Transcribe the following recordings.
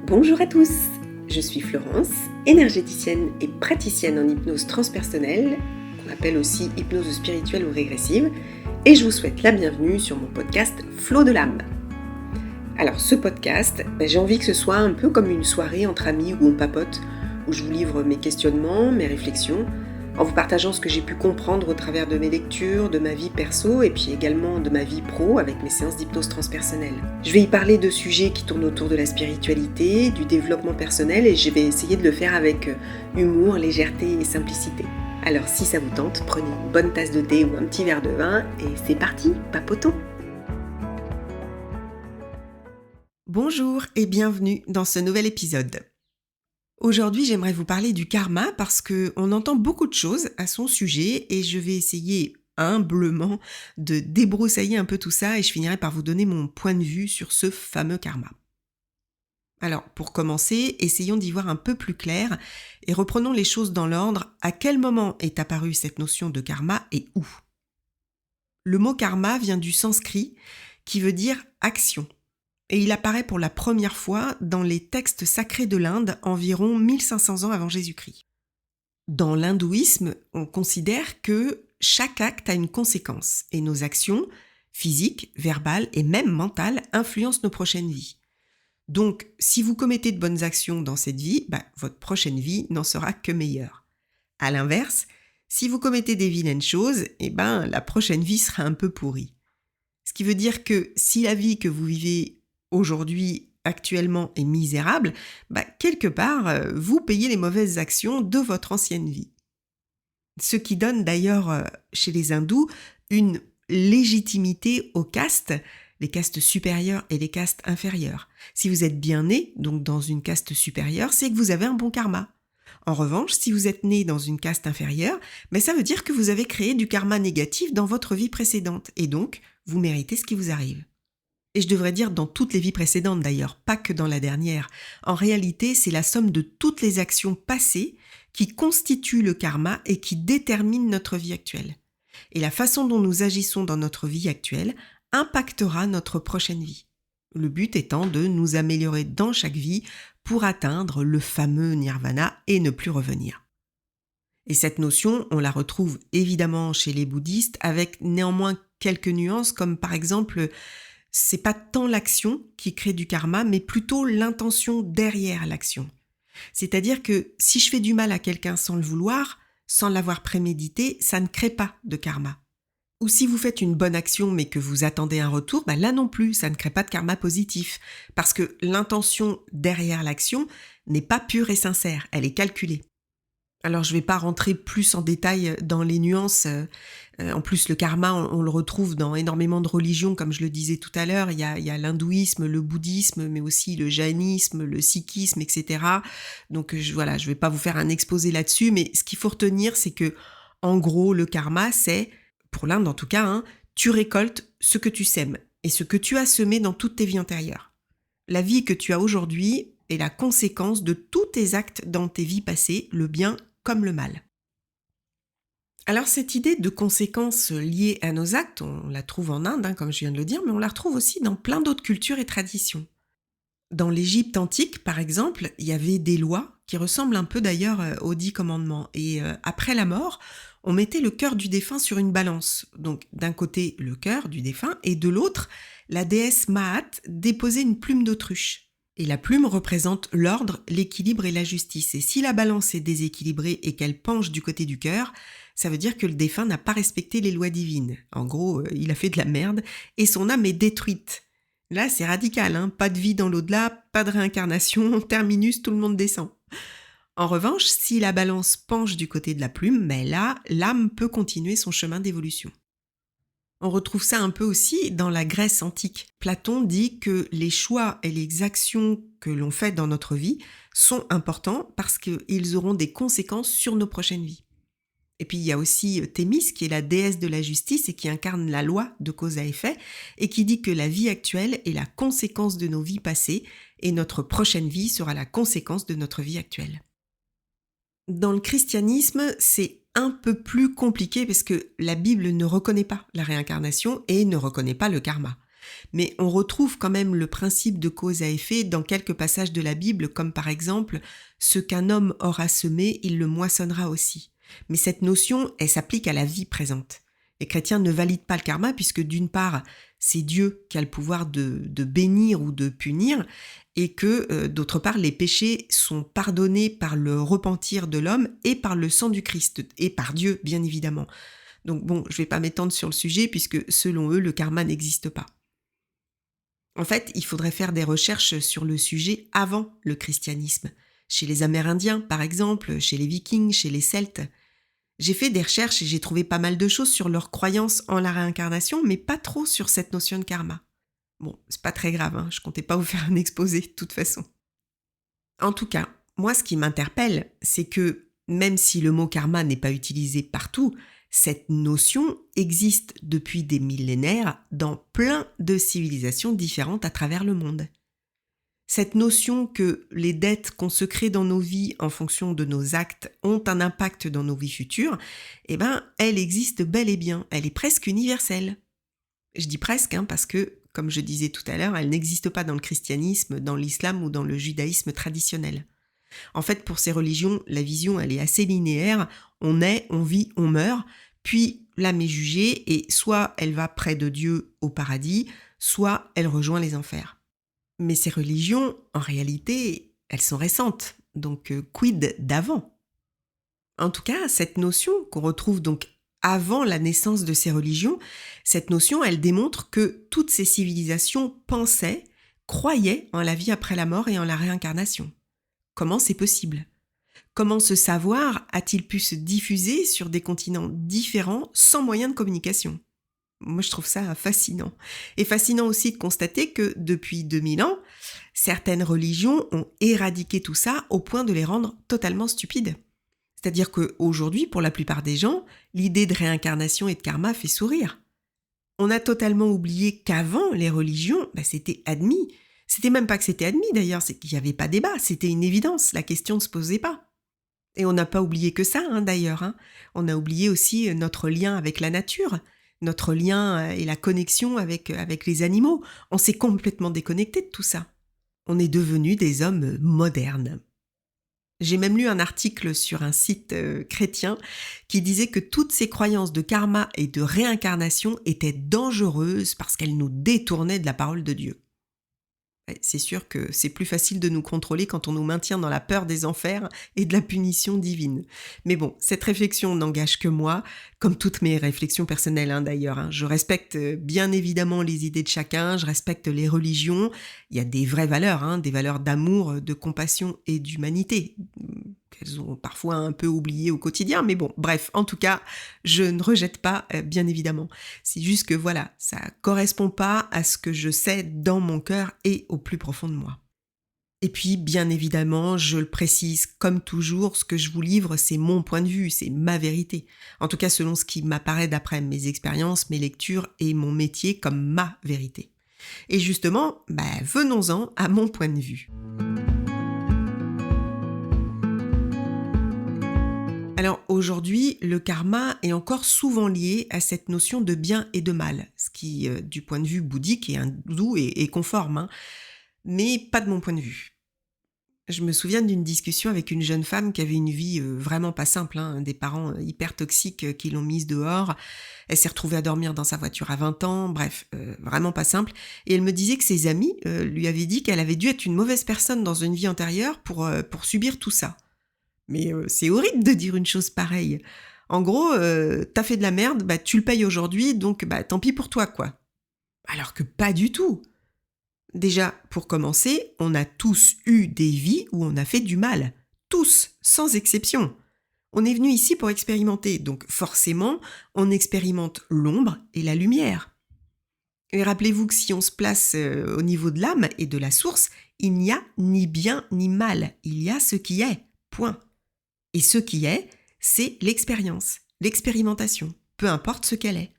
Bonjour à tous, je suis Florence, énergéticienne et praticienne en hypnose transpersonnelle, qu'on appelle aussi hypnose spirituelle ou régressive, et je vous souhaite la bienvenue sur mon podcast Flow de l'âme. Alors ce podcast, j'ai envie que ce soit un peu comme une soirée entre amis où on papote, où je vous livre mes questionnements, mes réflexions, en vous partageant ce que j'ai pu comprendre au travers de mes lectures, de ma vie perso et puis également de ma vie pro avec mes séances d'hypnose transpersonnelle. Je vais y parler de sujets qui tournent autour de la spiritualité, du développement personnel et je vais essayer de le faire avec humour, légèreté et simplicité. Alors si ça vous tente, prenez une bonne tasse de thé ou un petit verre de vin et c'est parti, papotons! Bonjour et bienvenue dans ce nouvel épisode. Aujourd'hui, j'aimerais vous parler du karma parce qu'on entend beaucoup de choses à son sujet et je vais essayer humblement de débroussailler un peu tout ça et je finirai par vous donner mon point de vue sur ce fameux karma. Alors, pour commencer, essayons d'y voir un peu plus clair et reprenons les choses dans l'ordre. À quel moment est apparue cette notion de karma et où ? Le mot karma vient du sanskrit qui veut dire action. Et il apparaît pour la première fois dans les textes sacrés de l'Inde environ 1500 ans avant Jésus-Christ. Dans l'hindouisme, on considère que chaque acte a une conséquence et nos actions, physiques, verbales et même mentales, influencent nos prochaines vies. Donc, si vous commettez de bonnes actions dans cette vie, votre prochaine vie n'en sera que meilleure. À l'inverse, si vous commettez des vilaines choses, la prochaine vie sera un peu pourrie. Ce qui veut dire que si la vie que vous vivez aujourd'hui, actuellement, est misérable, quelque part, vous payez les mauvaises actions de votre ancienne vie. Ce qui donne d'ailleurs, chez les hindous, une légitimité aux castes, les castes supérieures et les castes inférieures. Si vous êtes bien né, donc dans une caste supérieure, c'est que vous avez un bon karma. En revanche, si vous êtes né dans une caste inférieure, ça veut dire que vous avez créé du karma négatif dans votre vie précédente, et donc, vous méritez ce qui vous arrive. Et je devrais dire dans toutes les vies précédentes d'ailleurs, pas que dans la dernière. En réalité, c'est la somme de toutes les actions passées qui constituent le karma et qui déterminent notre vie actuelle. Et la façon dont nous agissons dans notre vie actuelle impactera notre prochaine vie. Le but étant de nous améliorer dans chaque vie pour atteindre le fameux nirvana et ne plus revenir. Et cette notion, on la retrouve évidemment chez les bouddhistes avec néanmoins quelques nuances comme par exemple c'est pas tant l'action qui crée du karma, mais plutôt l'intention derrière l'action. C'est-à-dire que si je fais du mal à quelqu'un sans le vouloir, sans l'avoir prémédité, ça ne crée pas de karma. Ou si vous faites une bonne action mais que vous attendez un retour, là non plus, ça ne crée pas de karma positif. Parce que l'intention derrière l'action n'est pas pure et sincère, elle est calculée. Alors je ne vais pas rentrer plus en détail dans les nuances. En plus, le karma, on le retrouve dans énormément de religions, comme je le disais tout à l'heure. Il y a l'hindouisme, le bouddhisme, mais aussi le jaïnisme, le sikhisme, etc. Donc je vais pas vous faire un exposé là-dessus, mais ce qu'il faut retenir, c'est que, en gros, le karma, c'est, pour l'Inde en tout cas, tu récoltes ce que tu sèmes et ce que tu as semé dans toutes tes vies antérieures. La vie que tu as aujourd'hui est la conséquence de tous tes actes dans tes vies passées, le bien comme le mal. Alors cette idée de conséquences liées à nos actes, on la trouve en Inde, comme je viens de le dire, mais on la retrouve aussi dans plein d'autres cultures et traditions. Dans l'Égypte antique, par exemple, il y avait des lois qui ressemblent un peu d'ailleurs aux 10 commandements. Et après la mort, on mettait le cœur du défunt sur une balance. Donc d'un côté, le cœur du défunt, et de l'autre, la déesse Maat déposait une plume d'autruche. Et la plume représente l'ordre, l'équilibre et la justice. Et si la balance est déséquilibrée et qu'elle penche du côté du cœur, ça veut dire que le défunt n'a pas respecté les lois divines. En gros, il a fait de la merde et son âme est détruite. Là, c'est radical, pas de vie dans l'au-delà, pas de réincarnation, terminus, tout le monde descend. En revanche, si la balance penche du côté de la plume, là, l'âme peut continuer son chemin d'évolution. On retrouve ça un peu aussi dans la Grèce antique. Platon dit que les choix et les actions que l'on fait dans notre vie sont importants parce qu'ils auront des conséquences sur nos prochaines vies. Et puis il y a aussi Thémis qui est la déesse de la justice et qui incarne la loi de cause à effet et qui dit que la vie actuelle est la conséquence de nos vies passées et notre prochaine vie sera la conséquence de notre vie actuelle. Dans le christianisme, c'est un peu plus compliqué parce que la Bible ne reconnaît pas la réincarnation et ne reconnaît pas le karma. Mais on retrouve quand même le principe de cause à effet dans quelques passages de la Bible, comme par exemple « ce qu'un homme aura semé, il le moissonnera aussi ». Mais cette notion, elle s'applique à la vie présente. Les chrétiens ne valident pas le karma puisque d'une part, c'est Dieu qui a le pouvoir de bénir ou de punir et que d'autre part, les péchés sont pardonnés par le repentir de l'homme et par le sang du Christ et par Dieu, bien évidemment. Donc bon, je ne vais pas m'étendre sur le sujet puisque selon eux, le karma n'existe pas. En fait, il faudrait faire des recherches sur le sujet avant le christianisme. Chez les Amérindiens, par exemple, chez les Vikings, chez les Celtes. J'ai fait des recherches et j'ai trouvé pas mal de choses sur leur croyance en la réincarnation, mais pas trop sur cette notion de karma. Bon, c'est pas très grave, je comptais pas vous faire un exposé de toute façon. En tout cas, moi ce qui m'interpelle, c'est que même si le mot karma n'est pas utilisé partout, cette notion existe depuis des millénaires dans plein de civilisations différentes à travers le monde. Cette notion que les dettes qu'on se crée dans nos vies en fonction de nos actes ont un impact dans nos vies futures, elle existe bel et bien, elle est presque universelle. Je dis presque parce que, comme je disais tout à l'heure, elle n'existe pas dans le christianisme, dans l'islam ou dans le judaïsme traditionnel. En fait, pour ces religions, la vision, elle est assez linéaire. On naît, on vit, on meurt, puis l'âme est jugée et soit elle va près de Dieu au paradis, soit elle rejoint les enfers. Mais ces religions, en réalité, elles sont récentes, donc quid d'avant ? En tout cas, cette notion qu'on retrouve donc avant la naissance de ces religions, cette notion, elle démontre que toutes ces civilisations pensaient, croyaient en la vie après la mort et en la réincarnation. Comment c'est possible ? Comment ce savoir a-t-il pu se diffuser sur des continents différents sans moyen de communication ? Moi, je trouve ça fascinant. Et fascinant aussi de constater que depuis 2000 ans, certaines religions ont éradiqué tout ça au point de les rendre totalement stupides. C'est-à-dire qu'aujourd'hui, pour la plupart des gens, l'idée de réincarnation et de karma fait sourire. On a totalement oublié qu'avant, les religions, c'était admis. C'était même pas que c'était admis d'ailleurs, c'est qu'il n'y avait pas débat, c'était une évidence, la question ne se posait pas. Et on n'a pas oublié que ça d'ailleurs. On a oublié aussi notre lien avec la nature, notre lien et la connexion avec les animaux. On s'est complètement déconnecté de tout ça. On est devenus des hommes modernes. J'ai même lu un article sur un site chrétien qui disait que toutes ces croyances de karma et de réincarnation étaient dangereuses parce qu'elles nous détournaient de la parole de Dieu. C'est sûr que c'est plus facile de nous contrôler quand on nous maintient dans la peur des enfers et de la punition divine. Mais bon, cette réflexion n'engage que moi, comme toutes mes réflexions personnelles d'ailleurs. Je respecte bien évidemment les idées de chacun, je respecte les religions. Il y a des vraies valeurs, des valeurs d'amour, de compassion et d'humanité, qu'elles ont parfois un peu oubliées au quotidien. Mais bon, bref, en tout cas, je ne rejette pas, bien évidemment. C'est juste que voilà, ça correspond pas à ce que je sais dans mon cœur et au plus profond de moi. Et puis, bien évidemment, je le précise, comme toujours, ce que je vous livre, c'est mon point de vue, c'est ma vérité. En tout cas, selon ce qui m'apparaît d'après mes expériences, mes lectures et mon métier comme ma vérité. Et justement, venons-en à mon point de vue. Alors aujourd'hui, le karma est encore souvent lié à cette notion de bien et de mal, ce qui, du point de vue bouddhique et hindou, est conforme, mais pas de mon point de vue. Je me souviens d'une discussion avec une jeune femme qui avait une vie vraiment pas simple, des parents hyper toxiques qui l'ont mise dehors. Elle s'est retrouvée à dormir dans sa voiture à 20 ans, bref, vraiment pas simple. Et elle me disait que ses amis lui avaient dit qu'elle avait dû être une mauvaise personne dans une vie antérieure pour subir tout ça. Mais c'est horrible de dire une chose pareille. En gros, t'as fait de la merde, tu le payes aujourd'hui, donc tant pis pour toi, quoi. Alors que pas du tout. Déjà, pour commencer, on a tous eu des vies où on a fait du mal. Tous, sans exception. On est venu ici pour expérimenter, donc forcément, on expérimente l'ombre et la lumière. Et rappelez-vous que si on se place au niveau de l'âme et de la source, il n'y a ni bien ni mal, il y a ce qui est, point. Et ce qui est, c'est l'expérience, l'expérimentation, peu importe ce qu'elle est.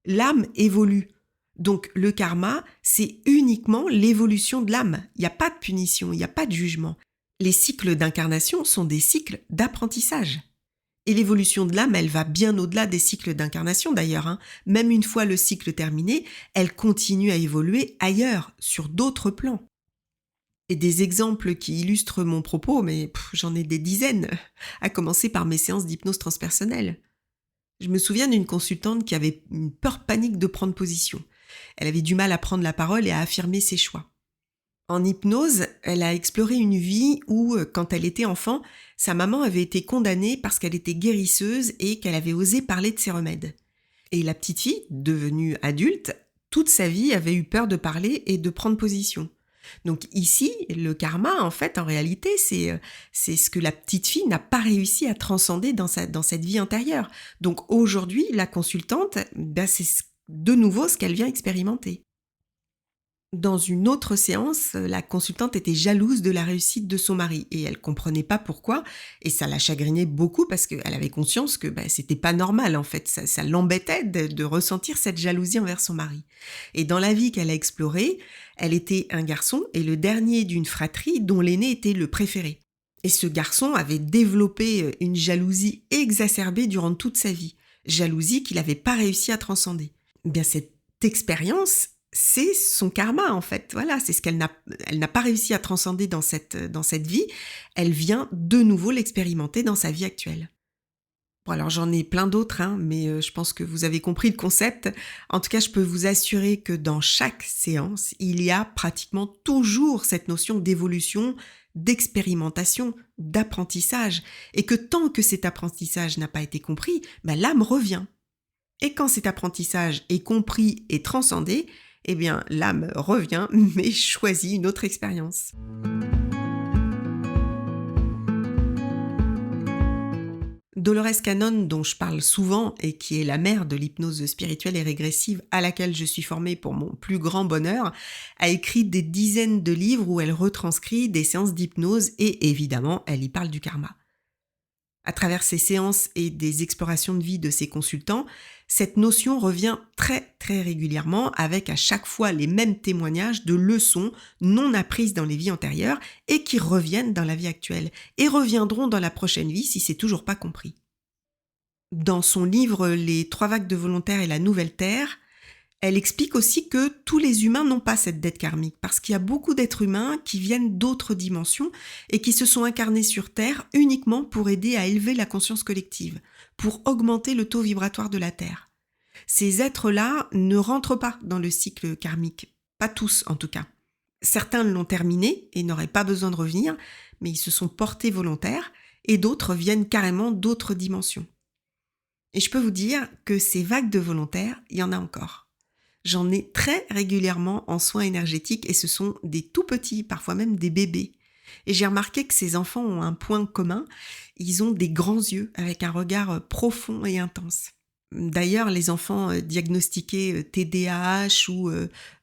L'âme évolue. Donc le karma, c'est uniquement l'évolution de l'âme. Il n'y a pas de punition, il n'y a pas de jugement. Les cycles d'incarnation sont des cycles d'apprentissage. Et l'évolution de l'âme, elle va bien au-delà des cycles d'incarnation d'ailleurs, hein. Même une fois le cycle terminé, elle continue à évoluer ailleurs, sur d'autres plans. Et des exemples qui illustrent mon propos, mais j'en ai des dizaines, à commencer par mes séances d'hypnose transpersonnelle. Je me souviens d'une consultante qui avait une peur panique de prendre position. Elle avait du mal à prendre la parole et à affirmer ses choix. En hypnose, elle a exploré une vie où, quand elle était enfant, sa maman avait été condamnée parce qu'elle était guérisseuse et qu'elle avait osé parler de ses remèdes. Et la petite fille, devenue adulte, toute sa vie avait eu peur de parler et de prendre position. Donc ici, le karma, en fait, en réalité, c'est ce que la petite fille n'a pas réussi à transcender dans cette vie antérieure. Donc aujourd'hui, la consultante, c'est de nouveau ce qu'elle vient expérimenter. Dans une autre séance, la consultante était jalouse de la réussite de son mari et elle comprenait pas pourquoi et ça la chagrinait beaucoup parce qu'elle avait conscience que c'était pas normal en fait, ça l'embêtait de ressentir cette jalousie envers son mari. Et dans la vie qu'elle a explorée, elle était un garçon et le dernier d'une fratrie dont l'aîné était le préféré. Et ce garçon avait développé une jalousie exacerbée durant toute sa vie, jalousie qu'il n'avait pas réussi à transcender. Eh bien cette expérience, c'est son karma en fait. Voilà, c'est ce elle n'a pas réussi à transcender dans cette vie. Elle vient de nouveau l'expérimenter dans sa vie actuelle. Bon alors j'en ai plein d'autres, hein, mais je pense que vous avez compris le concept. En tout cas, je peux vous assurer que dans chaque séance, il y a pratiquement toujours cette notion d'évolution, d'expérimentation, d'apprentissage. Et que tant que cet apprentissage n'a pas été compris, l'âme revient. Et quand cet apprentissage est compris et transcendé, eh bien, l'âme revient, mais choisit une autre expérience. Dolores Cannon, dont je parle souvent et qui est la mère de l'hypnose spirituelle et régressive à laquelle je suis formée pour mon plus grand bonheur, a écrit des dizaines de livres où elle retranscrit des séances d'hypnose et évidemment, elle y parle du karma. À travers ces séances et des explorations de vie de ses consultants, cette notion revient très très régulièrement avec à chaque fois les mêmes témoignages de leçons non apprises dans les vies antérieures et qui reviennent dans la vie actuelle et reviendront dans la prochaine vie si c'est toujours pas compris. Dans son livre Les 3 vagues de volontaires et la nouvelle terre, elle explique aussi que tous les humains n'ont pas cette dette karmique parce qu'il y a beaucoup d'êtres humains qui viennent d'autres dimensions et qui se sont incarnés sur Terre uniquement pour aider à élever la conscience collective, pour augmenter le taux vibratoire de la Terre. Ces êtres-là ne rentrent pas dans le cycle karmique, pas tous en tout cas. Certains l'ont terminé et n'auraient pas besoin de revenir, mais ils se sont portés volontaires et d'autres viennent carrément d'autres dimensions. Et je peux vous dire que ces vagues de volontaires, il y en a encore. J'en ai très régulièrement en soins énergétiques et ce sont des tout petits, parfois même des bébés. Et j'ai remarqué que ces enfants ont un point commun, ils ont des grands yeux avec un regard profond et intense. D'ailleurs, les enfants diagnostiqués TDAH ou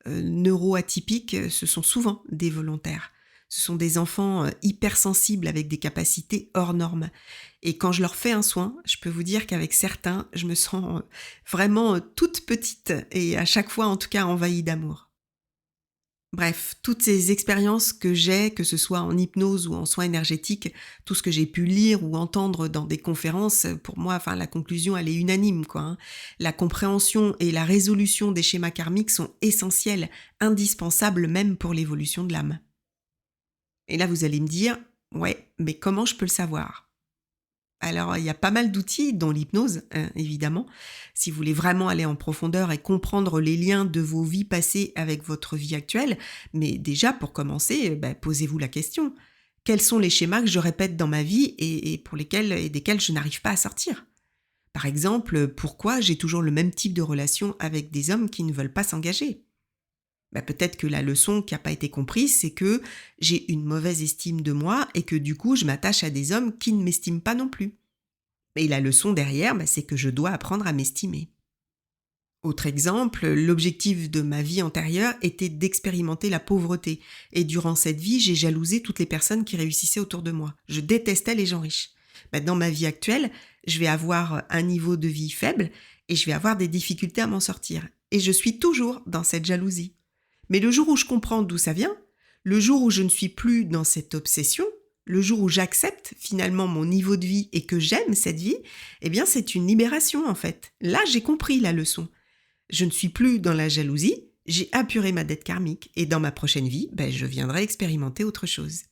neuroatypiques, ce sont souvent des volontaires. Ce sont des enfants hypersensibles avec des capacités hors normes. Et quand je leur fais un soin, je peux vous dire qu'avec certains, je me sens vraiment toute petite et à chaque fois, en tout cas, envahie d'amour. Bref, toutes ces expériences que j'ai, que ce soit en hypnose ou en soins énergétiques, tout ce que j'ai pu lire ou entendre dans des conférences, pour moi, la conclusion, elle est unanime, quoi. La compréhension et la résolution des schémas karmiques sont essentielles, indispensables même pour l'évolution de l'âme. Et là, vous allez me dire, ouais, mais comment je peux le savoir ? Alors, il y a pas mal d'outils, dont l'hypnose, évidemment, si vous voulez vraiment aller en profondeur et comprendre les liens de vos vies passées avec votre vie actuelle. Mais déjà, pour commencer, posez-vous la question. Quels sont les schémas que je répète dans ma vie et desquels je n'arrive pas à sortir ? Par exemple, pourquoi j'ai toujours le même type de relation avec des hommes qui ne veulent pas s'engager ? Peut-être que la leçon qui n'a pas été comprise, c'est que j'ai une mauvaise estime de moi et que du coup, je m'attache à des hommes qui ne m'estiment pas non plus. Et la leçon derrière, c'est que je dois apprendre à m'estimer. Autre exemple, l'objectif de ma vie antérieure était d'expérimenter la pauvreté. Et durant cette vie, j'ai jalousé toutes les personnes qui réussissaient autour de moi. Je détestais les gens riches. Dans ma vie actuelle, je vais avoir un niveau de vie faible et je vais avoir des difficultés à m'en sortir. Et je suis toujours dans cette jalousie. Mais le jour où je comprends d'où ça vient, le jour où je ne suis plus dans cette obsession, Le jour où j'accepte finalement mon niveau de vie et que j'aime cette vie, eh bien c'est une libération en fait. Là, j'ai compris la leçon. Je ne suis plus dans la jalousie, j'ai apuré ma dette karmique et dans ma prochaine vie, je viendrai expérimenter autre chose.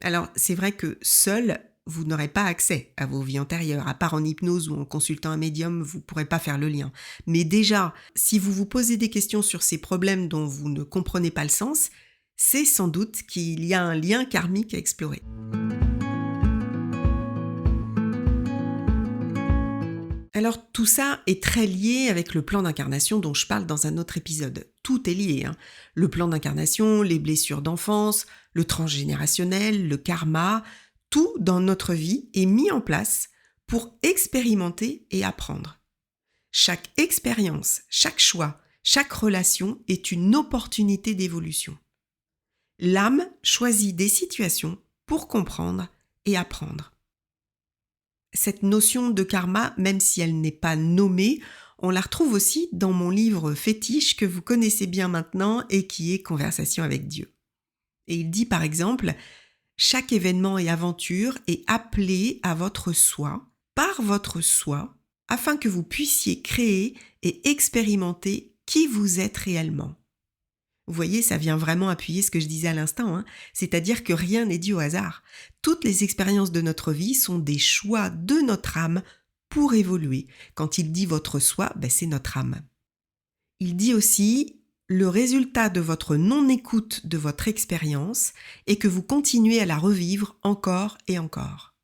Alors, c'est vrai que seul, vous n'aurez pas accès à vos vies antérieures. À part en hypnose ou en consultant un médium, vous ne pourrez pas faire le lien. Mais déjà, si vous vous posez des questions sur ces problèmes dont vous ne comprenez pas le sens, c'est sans doute qu'il y a un lien karmique à explorer. Alors tout ça est très lié avec le plan d'incarnation dont je parle dans un autre épisode. Tout est lié, hein. Le plan d'incarnation, les blessures d'enfance, le transgénérationnel, le karma, tout dans notre vie est mis en place pour expérimenter et apprendre. Chaque expérience, chaque choix, chaque relation est une opportunité d'évolution. L'âme choisit des situations pour comprendre et apprendre. Cette notion de karma, même si elle n'est pas nommée, on la retrouve aussi dans mon livre fétiche que vous connaissez bien maintenant et qui est Conversation avec Dieu. Et il dit par exemple, chaque événement et aventure est appelé à votre soi, par votre soi, afin que vous puissiez créer et expérimenter qui vous êtes réellement. Vous voyez, ça vient vraiment appuyer ce que je disais à l'instant, hein. C'est-à-dire que rien n'est dû au hasard. Toutes les expériences de notre vie sont des choix de notre âme pour évoluer. Quand il dit votre soi, c'est notre âme. Il dit aussi le résultat de votre non-écoute de votre expérience est que vous continuez à la revivre encore et encore.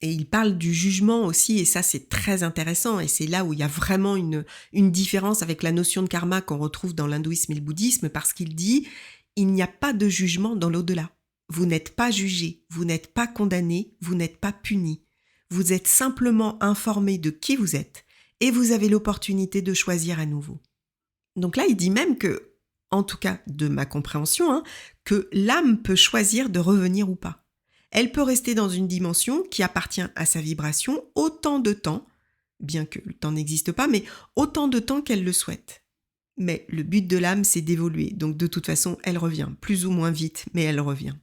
Et il parle du jugement aussi, et ça c'est très intéressant, et c'est là où il y a vraiment une différence avec la notion de karma qu'on retrouve dans l'hindouisme et le bouddhisme, parce qu'il dit « il n'y a pas de jugement dans l'au-delà. Vous n'êtes pas jugé, vous n'êtes pas condamné, vous n'êtes pas puni. Vous êtes simplement informé de qui vous êtes, et vous avez l'opportunité de choisir à nouveau. » Donc là, il dit même que, en tout cas de ma compréhension, que l'âme peut choisir de revenir ou pas. Elle peut rester dans une dimension qui appartient à sa vibration autant de temps, bien que le temps n'existe pas, mais autant de temps qu'elle le souhaite. Mais le but de l'âme, c'est d'évoluer, donc de toute façon, elle revient, plus ou moins vite, mais elle revient.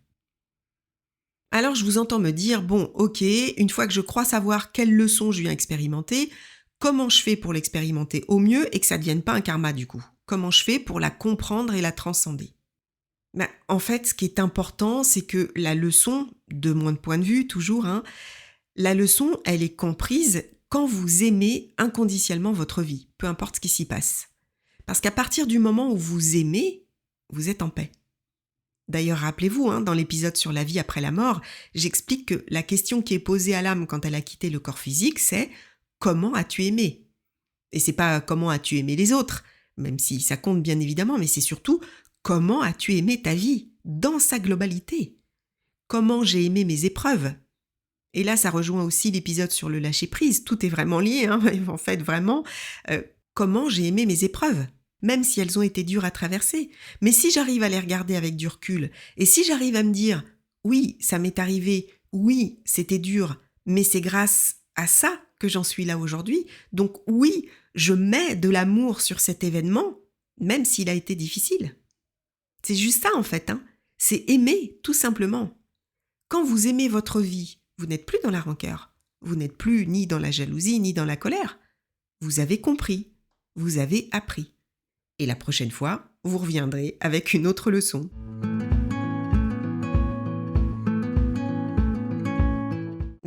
Alors je vous entends me dire, bon, ok, une fois que je crois savoir quelle leçon je viens expérimenter, comment je fais pour l'expérimenter au mieux et que ça ne devienne pas un karma du coup ? Comment je fais pour la comprendre et la transcender ? En fait, ce qui est important, c'est que la leçon, de mon point de vue toujours, la leçon, elle est comprise quand vous aimez inconditionnellement votre vie, peu importe ce qui s'y passe. Parce qu'à partir du moment où vous aimez, vous êtes en paix. D'ailleurs, rappelez-vous, dans l'épisode sur la vie après la mort, j'explique que la question qui est posée à l'âme quand elle a quitté le corps physique, c'est « Comment as-tu aimé ?» Et c'est pas « Comment as-tu aimé les autres ?» même si ça compte bien évidemment, mais c'est surtout « Comment as-tu aimé ta vie ?» dans sa globalité. Comment j'ai aimé mes épreuves. Et là, ça rejoint aussi l'épisode sur le lâcher-prise. Tout est vraiment lié, en fait, vraiment. Comment j'ai aimé mes épreuves, même si elles ont été dures à traverser. Mais si j'arrive à les regarder avec du recul, et si j'arrive à me dire « Oui, ça m'est arrivé, oui, c'était dur, mais c'est grâce à ça que j'en suis là aujourd'hui. Donc oui, je mets de l'amour sur cet événement, même s'il a été difficile. » C'est juste ça en fait, c'est aimer tout simplement. Quand vous aimez votre vie, vous n'êtes plus dans la rancœur, vous n'êtes plus ni dans la jalousie ni dans la colère. Vous avez compris, vous avez appris. Et la prochaine fois, vous reviendrez avec une autre leçon.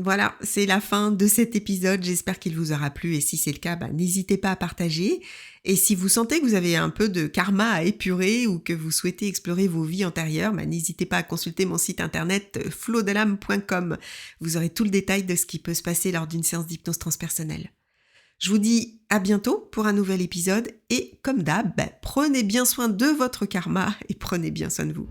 Voilà, c'est la fin de cet épisode. J'espère qu'il vous aura plu et si c'est le cas, n'hésitez pas à partager. Et si vous sentez que vous avez un peu de karma à épurer ou que vous souhaitez explorer vos vies antérieures, n'hésitez pas à consulter mon site internet flowdelame.com. Vous aurez tout le détail de ce qui peut se passer lors d'une séance d'hypnose transpersonnelle. Je vous dis à bientôt pour un nouvel épisode et comme d'hab, prenez bien soin de votre karma et prenez bien soin de vous.